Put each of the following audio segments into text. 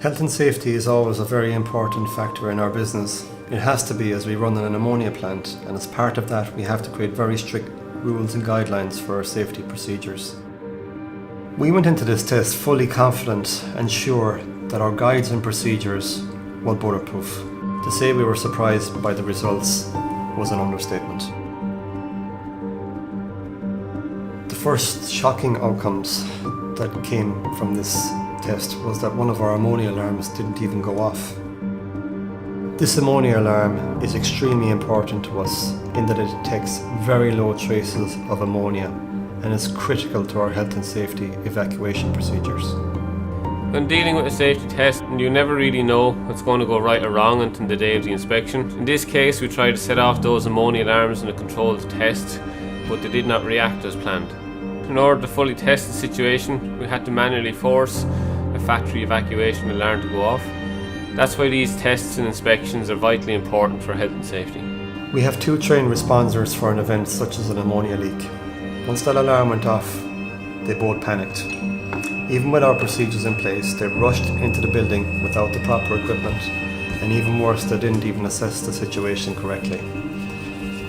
Health and safety is always a very important factor in our business. It has to be, as we run an ammonia plant, and as part of that we have to create very strict rules and guidelines for our safety procedures. We went into this test fully confident and sure that our guides and procedures were bulletproof. To say we were surprised by the results was an understatement. The first shocking outcomes that came from this test was that one of our ammonia alarms didn't even go off. This ammonia alarm is extremely important to us in that it detects very low traces of ammonia and is critical to our health and safety evacuation procedures. When dealing with a safety test, you never really know what's going to go right or wrong until the day of the inspection. In this case, we tried to set off those ammonia alarms in a controlled test, but they did not react as planned. In order to fully test the situation, we had to manually force a factory evacuation alarm to go off. That's why these tests and inspections are vitally important for health and safety. We have 2 trained responders for an event such as an ammonia leak. Once that alarm went off, they both panicked. Even with our procedures in place, they rushed into the building without the proper equipment, and even worse, they didn't even assess the situation correctly.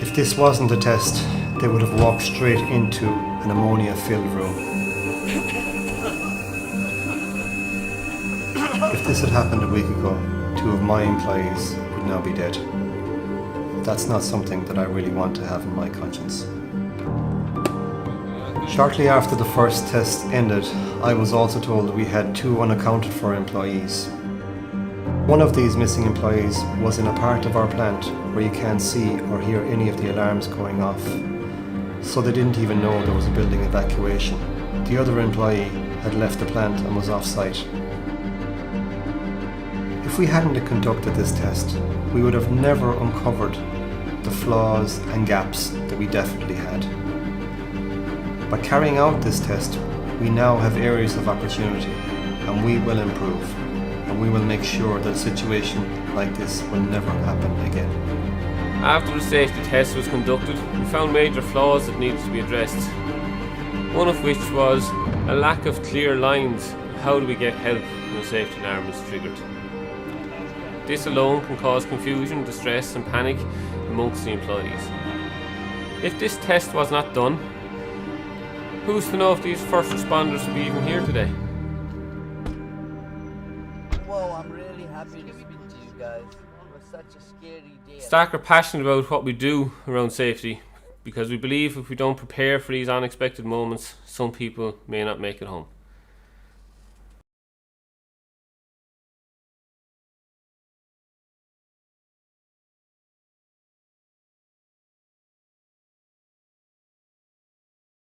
If this wasn't a test, they would have walked straight into an ammonia-filled room. If this had happened a week ago, 2 of my employees would now be dead. That's not something that I really want to have in my conscience. Shortly after the first test ended, I was also told that we had 2 unaccounted for employees. One of these missing employees was in a part of our plant where you can't see or hear any of the alarms going off, so they didn't even know there was a building evacuation. The other employee had left the plant and was off-site. If we hadn't conducted this test, we would have never uncovered the flaws and gaps that we definitely had. By carrying out this test, we now have areas of opportunity, and we will improve, and we will make sure that a situation like this will never happen again. After the safety test was conducted, we found major flaws that needed to be addressed. One of which was a lack of clear lines of how do we get help when a safety alarm is triggered. This alone can cause confusion, distress and panic amongst the employees. If this test was not done, who's to know if these first responders would be even here today? Whoa, I'm really happy to speak to you guys. It was such a scary day. STAC are passionate about what we do around safety because we believe if we don't prepare for these unexpected moments, some people may not make it home.